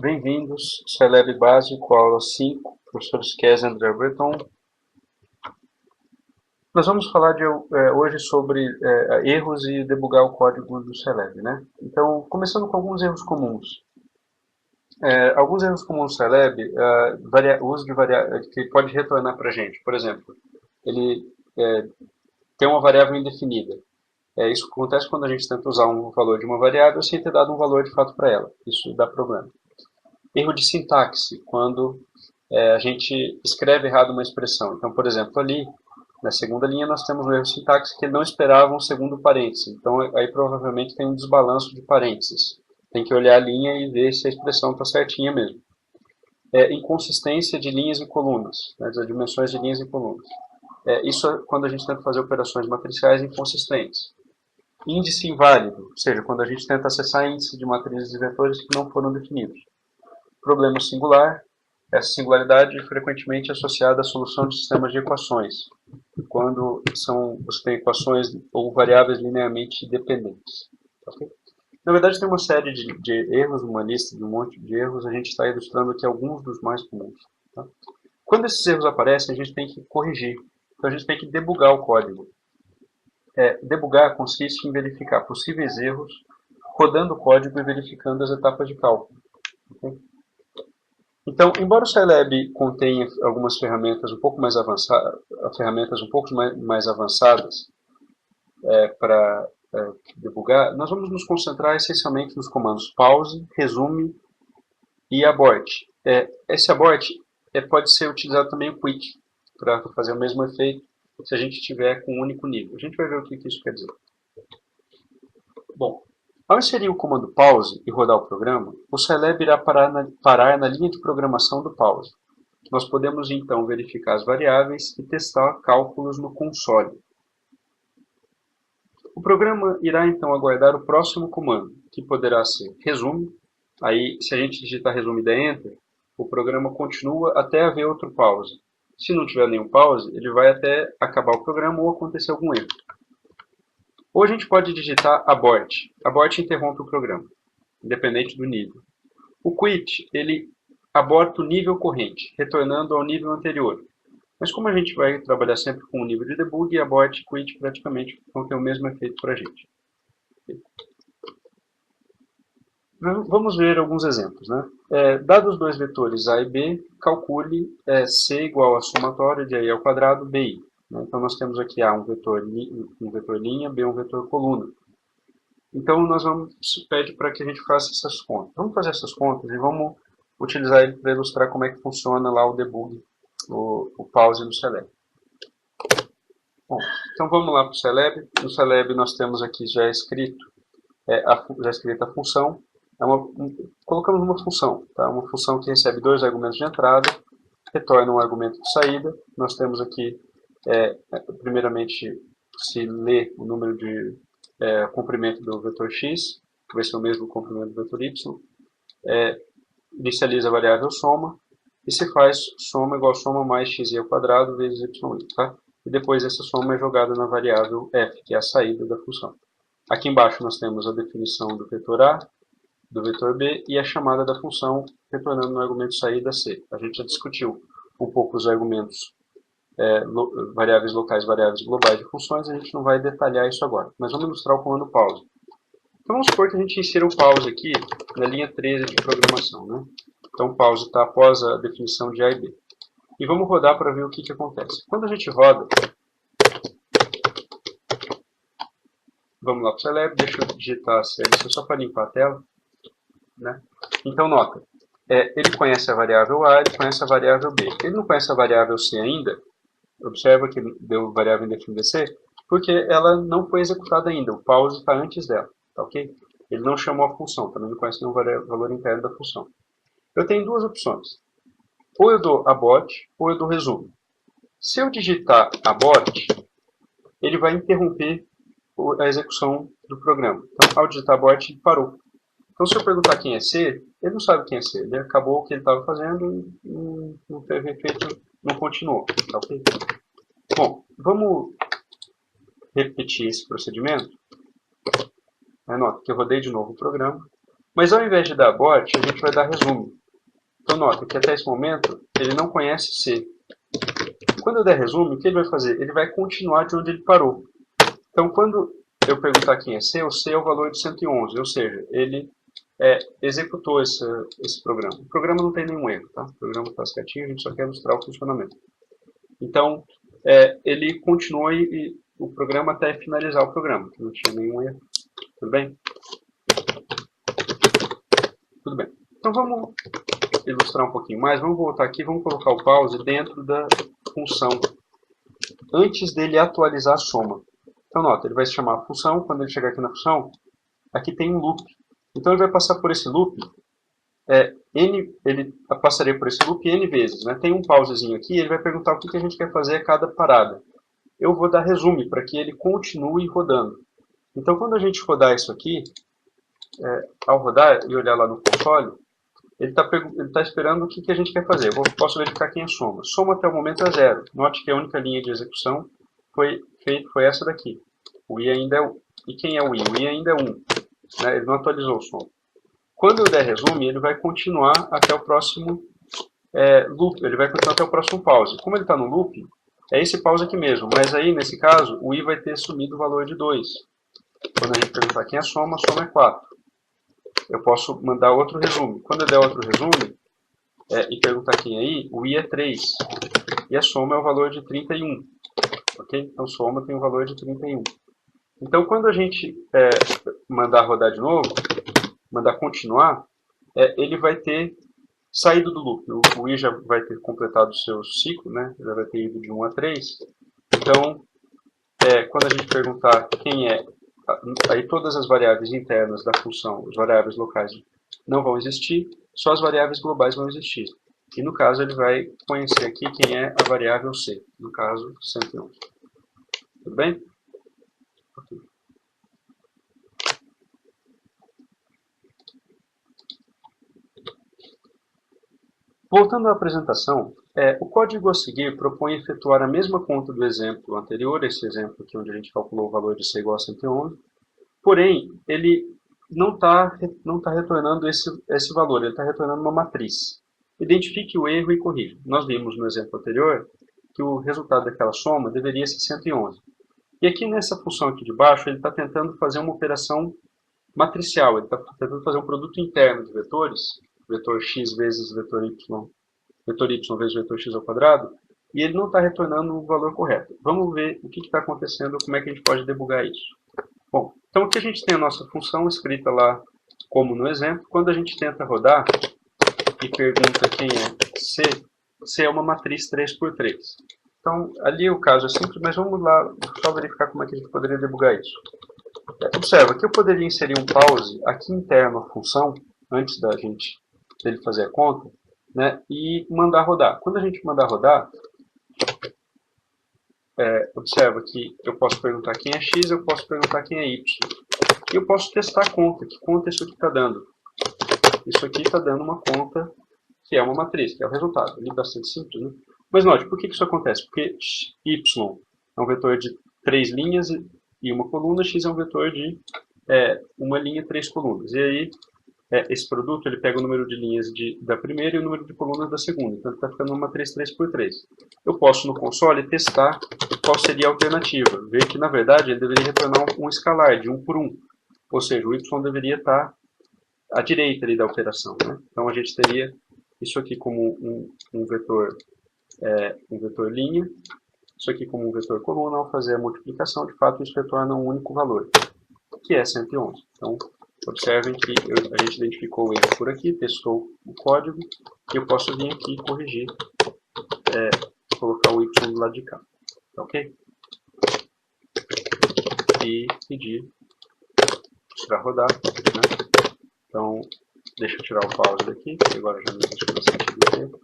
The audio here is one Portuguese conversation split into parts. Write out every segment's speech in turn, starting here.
Bem-vindos, Celeb Básico, aula 5, professor Kess André Breton. Nós vamos falar hoje sobre erros e debugar o código do Celeb, né? Então, começando com alguns erros comuns. Alguns erros comuns do Celeb, o uso de variável que pode retornar para a gente. Por exemplo, ele tem uma variável indefinida. Isso acontece quando a gente tenta usar um valor de uma variável sem ter dado um valor de fato para ela. Isso dá problema. Erro de sintaxe, quando a gente escreve errado uma expressão. Então, por exemplo, ali, na segunda linha, nós temos um erro de sintaxe que ele não esperava um segundo parênteses. Então, aí provavelmente tem um desbalanço de parênteses. Tem que olhar a linha e ver se a expressão está certinha mesmo. Inconsistência de linhas e colunas, né, das dimensões de linhas e colunas. Isso é quando a gente tenta fazer operações matriciais inconsistentes. Índice inválido, ou seja, quando a gente tenta acessar índices de matrizes e vetores que não foram definidos. Problema singular, essa singularidade é frequentemente associada à solução de sistemas de equações, quando você tem equações ou variáveis linearmente dependentes. Okay? Na verdade, tem uma série de erros, uma lista de um monte de erros, a gente está ilustrando aqui alguns dos mais comuns. Tá? Quando esses erros aparecem, a gente tem que corrigir, então a gente tem que debugar o código. Debugar consiste em verificar possíveis erros, rodando o código e verificando as etapas de cálculo. Okay? Então, embora o Scilab contenha algumas ferramentas um pouco mais avançadas, para debugar, nós vamos nos concentrar essencialmente nos comandos pause, resume e abort. Esse abort pode ser utilizado também o quit, para fazer o mesmo efeito se a gente tiver com um único nível. A gente vai ver o que isso quer dizer. Bom, ao inserir o comando pause e rodar o programa, o Scilab irá parar na linha de programação do pause. Nós podemos então verificar as variáveis e testar cálculos no console. O programa irá então aguardar o próximo comando, que poderá ser resume. Aí, se a gente digitar resume e der enter, o programa continua até haver outro pause. Se não tiver nenhum pause, ele vai até acabar o programa ou acontecer algum erro. Ou a gente pode digitar abort. Abort interrompe o programa, independente do nível. O quit, ele aborta o nível corrente, retornando ao nível anterior. Mas como a gente vai trabalhar sempre com o nível de debug, abort e quit praticamente vão ter o mesmo efeito para a gente. Vamos ver alguns exemplos. Né? Dados dois vetores A e B, calcule C igual a somatório de A ao quadrado BI. Né? Então nós temos aqui A um vetor linha, B um vetor coluna. Então nós pede para que a gente faça essas contas. Vamos fazer essas contas e vamos utilizar ele para ilustrar como é que funciona lá o debug, o pause no Celeb. Bom, então vamos lá para o Celeb. No Celeb nós temos aqui já escrita a função. Colocamos uma função, tá? Uma função que recebe dois argumentos de entrada, retorna um argumento de saída. Nós temos aqui, primeiramente, se lê o número de comprimento do vetor x, que vai ser o mesmo comprimento do vetor y, inicializa a variável soma, e se faz soma igual a soma mais x ao quadrado vezes y. Tá? E depois essa soma é jogada na variável f, que é a saída da função. Aqui embaixo nós temos a definição do vetor a, do vetor b e a chamada da função retornando no argumento saída c. A gente já discutiu um pouco os argumentos variáveis locais, variáveis globais de funções, a gente não vai detalhar isso agora, mas vamos ilustrar o comando pause. Então vamos supor que a gente insira o pause aqui na linha 13 de programação. Né? Então o pause está após a definição de A e B. E vamos rodar para ver o que acontece. Quando a gente roda, vamos lá para o Celeb, deixa eu digitar a CLC só para limpar a tela. Né? Então nota, ele conhece a variável A, ele conhece a variável B. Ele não conhece a variável C ainda, observa que deu variável indefinida C, porque ela não foi executada ainda, o pause está antes dela. Tá, okay? Ele não chamou a função, também não conhece nenhum valor interno da função. Eu tenho duas opções. Ou eu dou abort, ou eu dou resumo. Se eu digitar abort, ele vai interromper a execução do programa. Então, ao digitar abort, ele parou. Então, se eu perguntar quem é C, ele não sabe quem é C. Ele acabou o que ele estava fazendo e não teve efeito, não continuou. Tá, okay? Bom, vamos repetir esse procedimento. Nota que eu rodei de novo o programa. Mas ao invés de dar abort, a gente vai dar resume. Então nota que até esse momento ele não conhece C. Quando eu der resume, o que ele vai fazer? Ele vai continuar de onde ele parou. Então quando eu perguntar quem é C, o C é o valor de 111, ou seja, ele executou esse programa. O programa não tem nenhum erro, tá? O programa está certinho, a gente só quer ilustrar o funcionamento. Então, ele continuou o programa até finalizar o programa, que não tinha nenhum erro. Tudo bem? Tudo bem. Então vamos ilustrar um pouquinho mais. Vamos voltar aqui, vamos colocar o pause dentro da função, antes dele atualizar a soma. Então nota, ele vai se chamar função, quando ele chegar aqui na função, aqui tem um loop. Então ele vai passar por esse loop, ele passaria por esse loop N vezes. Né? Tem um pausezinho aqui, ele vai perguntar o que a gente quer fazer a cada parada. Eu vou dar resume para que ele continue rodando. Então quando a gente rodar isso aqui, ao rodar e olhar lá no console, ele está esperando o que a gente quer fazer. Eu posso verificar quem é soma. Soma até o momento é 0. Note que a única linha de execução foi essa daqui. O I ainda é 1. E quem é o I? O I ainda é 1. Né? Ele não atualizou o soma. Quando eu der resume, ele vai continuar até o próximo loop. Ele vai continuar até o próximo pause. Como ele está no loop, é esse pause aqui mesmo. Mas aí, nesse caso, o I vai ter sumido o valor de 2. Quando a gente perguntar quem é soma é 4. Eu posso mandar outro resume. Quando eu der outro resume e perguntar quem é I, o I é 3. E a soma é o valor de 31. Ok? Então, soma tem o valor de 31. Então, quando a gente mandar rodar de novo, mandar continuar, ele vai ter saído do loop. O I já vai ter completado o seu ciclo, né? Já vai ter ido de 1 a 3. Então, quando a gente perguntar quem é, aí todas as variáveis internas da função, as variáveis locais, não vão existir, só as variáveis globais vão existir. E no caso ele vai conhecer aqui quem é a variável C, no caso 111. Tudo bem? Okay. Voltando à apresentação, o código a seguir propõe efetuar a mesma conta do exemplo anterior, esse exemplo aqui onde a gente calculou o valor de C igual a 111, porém, ele não está retornando esse valor, ele está retornando uma matriz. Identifique o erro e corrija. Nós vimos no exemplo anterior que o resultado daquela soma deveria ser 111. E aqui nessa função aqui de baixo, ele está tentando fazer uma operação matricial, ele está tentando fazer um produto interno de vetores, vetor x vezes vetor y vezes vetor x ao quadrado, e ele não está retornando o valor correto. Vamos ver o que está acontecendo, como é que a gente pode debugar isso. Bom, então aqui a gente tem a nossa função escrita lá como no exemplo. Quando a gente tenta rodar e pergunta quem é C, C é uma matriz 3×3. Então, ali o caso é simples, mas vamos lá só verificar como é que a gente poderia debugar isso. Observa que eu poderia inserir um pause aqui interno à função, antes dele fazer a conta, né, e mandar rodar. Quando a gente mandar rodar, observa que eu posso perguntar quem é x, eu posso perguntar quem é y. E eu posso testar a conta. Que conta isso aqui está dando? Isso aqui está dando uma conta que é uma matriz, que é o resultado. Ali bastante simples, né? Mas note, por que isso acontece? Porque y é um vetor de 3 linhas e uma coluna, x é um vetor de uma linha e 3 colunas. E aí, esse produto ele pega o número de linhas da primeira e o número de colunas da segunda. Então, está ficando uma matriz 3×3. Eu posso, no console, testar qual seria a alternativa. Ver que, na verdade, ele deveria retornar um escalar de 1 por 1. Ou seja, o y deveria estar à direita ali da operação. Né? Então, a gente teria isso aqui como um vetor linha, isso aqui como um vetor coluna. Ao fazer a multiplicação, de fato, isso retorna um único valor, que é 111. Então, observem que a gente identificou o erro por aqui, testou o código, e eu posso vir aqui e corrigir, colocar o y do lado de cá. Ok? E pedir para rodar. Né? Então, deixa eu tirar o pause daqui, que agora já não existe bastante do tempo.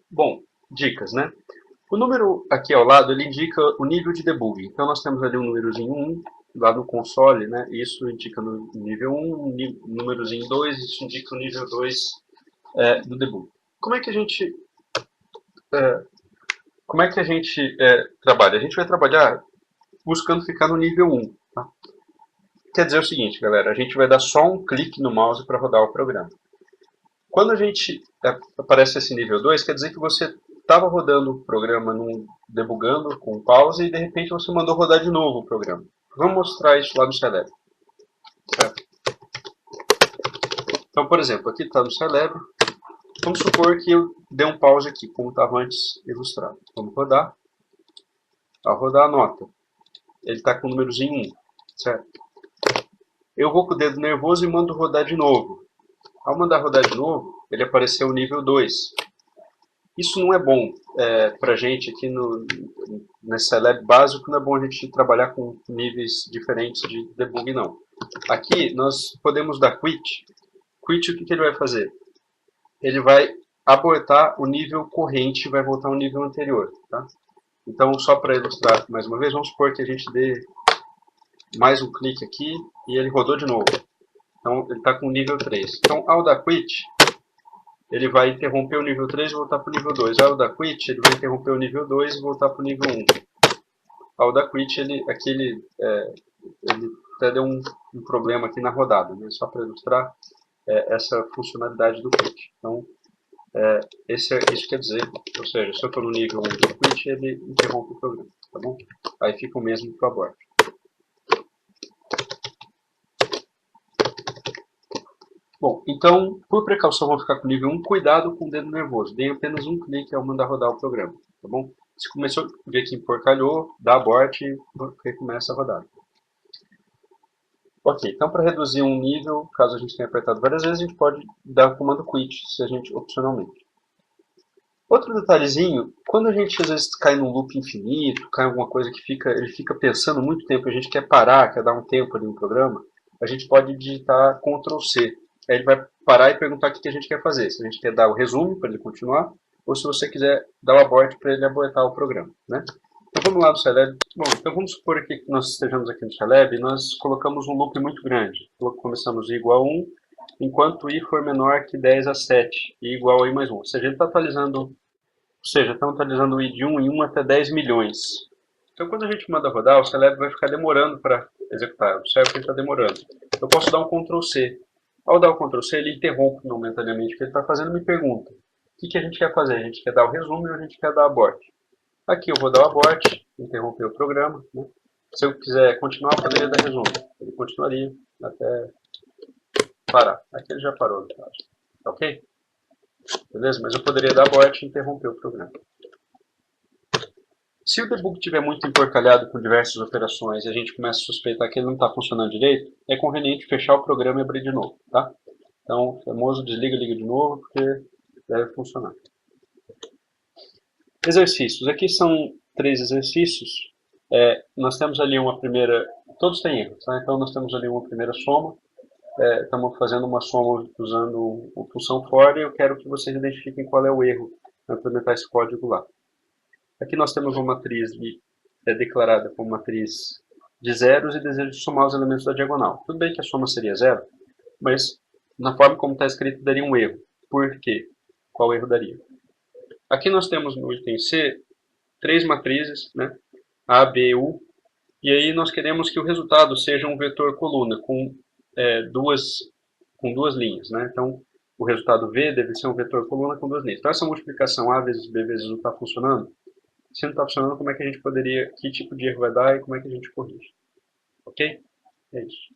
Bom, dicas, né? O número aqui ao lado, ele indica o nível de debug. Então, nós temos ali um númerozinho 1, lá no console, né? Isso indica no nível 1, um númerozinho 2, isso indica o nível 2 do debug. Como é que a gente trabalha? A gente vai trabalhar buscando ficar no nível 1. Tá? Quer dizer o seguinte, galera, a gente vai dar só um clique no mouse para rodar o programa. Quando a gente aparece esse nível 2, quer dizer que você estava rodando o programa debugando com pause e de repente você mandou rodar de novo o programa. Vamos mostrar isso lá no Celeb. Certo? Então, por exemplo, aqui está no Celeb. Vamos supor que eu dei um pause aqui, como estava antes ilustrado. Vamos rodar. Ao rodar a nota, ele está com o númerozinho 1, certo? Eu vou com o dedo nervoso e mando rodar de novo. Ao mandar rodar de novo, ele apareceu o nível 2. Isso não é bom para a gente aqui nesse Celeb básico, não é bom a gente trabalhar com níveis diferentes de debug, não. Aqui nós podemos dar quit. Quit, o que ele vai fazer? Ele vai abortar o nível corrente e vai voltar ao nível anterior. Tá? Então, só para ilustrar mais uma vez, vamos supor que a gente dê mais um clique aqui e ele rodou de novo. Então, ele está com o nível 3. Então, ao dar quit, ele vai interromper o nível 3 e voltar para o nível 2. Ao dar quit, ele vai interromper o nível 2 e voltar para o nível 1. Ao dar quit, ele até deu um problema aqui na rodada, né? Só para ilustrar essa funcionalidade do quit. Então, isso quer dizer, ou seja, se eu estou no nível 1 do quit, ele interrompe o programa, tá bom? Aí fica o mesmo para o abort. Bom, então, por precaução, vou ficar com o nível 1. Cuidado com o dedo nervoso. Dê apenas um clique ao mandar rodar o programa, tá bom? Se começou a ver que emporcalhou, dá abort e recomeça a rodar. Ok, então para reduzir um nível, caso a gente tenha apertado várias vezes, a gente pode dar o comando quit, se a gente opcionalmente. Outro detalhezinho, quando a gente às vezes cai num loop infinito, cai em alguma coisa que ele fica pensando muito tempo, a gente quer parar, quer dar um tempo ali no programa, a gente pode digitar Ctrl C. Aí ele vai parar e perguntar o que a gente quer fazer. Se a gente quer dar o resumo para ele continuar, ou se você quiser dar o abort para ele abortar o programa. Né? Então vamos lá no Celeb. Bom, então vamos supor aqui que nós estejamos aqui no Celeb e nós colocamos um loop muito grande. Começamos i igual a 1, enquanto i for menor que 10 a 7, i igual a i mais 1. Ou seja, ele está atualizando, o i de 1 em 1 até 10 milhões. Então quando a gente manda rodar, o Celeb vai ficar demorando para executar. Observe que ele está demorando. Eu posso dar um Ctrl C. Ao dar o Ctrl C, ele interrompe momentaneamente o que ele está fazendo e me pergunta: o que a gente quer fazer? A gente quer dar o resumo ou a gente quer dar abort? Aqui eu vou dar o abort, interromper o programa. Né? Se eu quiser continuar, eu poderia dar resumo. Ele continuaria até parar. Aqui ele já parou, no caso. Ok? Beleza? Mas eu poderia dar abort e interromper o programa. Se o debug estiver muito emporcalhado com diversas operações e a gente começa a suspeitar que ele não está funcionando direito, é conveniente fechar o programa e abrir de novo. Tá? Então, o famoso desliga, liga de novo, porque deve funcionar. Exercícios. Aqui são 3 exercícios. Nós temos ali uma primeira... Todos têm erros, tá? Então nós temos ali uma primeira soma. Estamos fazendo uma soma usando a função for e eu quero que vocês identifiquem qual é o erro para implementar esse código lá. Aqui nós temos uma matriz declarada como matriz de zeros e desejo somar os elementos da diagonal. Tudo bem que a soma seria zero, mas na forma como está escrito daria um erro. Por quê? Qual erro daria? Aqui nós temos no item C 3 matrizes, né? A, B, U, e aí nós queremos que o resultado seja um vetor coluna com duas linhas. Né? Então, o resultado V deve ser um vetor coluna com 2 linhas. Então, essa multiplicação A vezes B vezes U está funcionando. Se não está funcionando, como é que a gente poderia, que tipo de erro vai dar e como é que a gente corrige? Ok? É isso.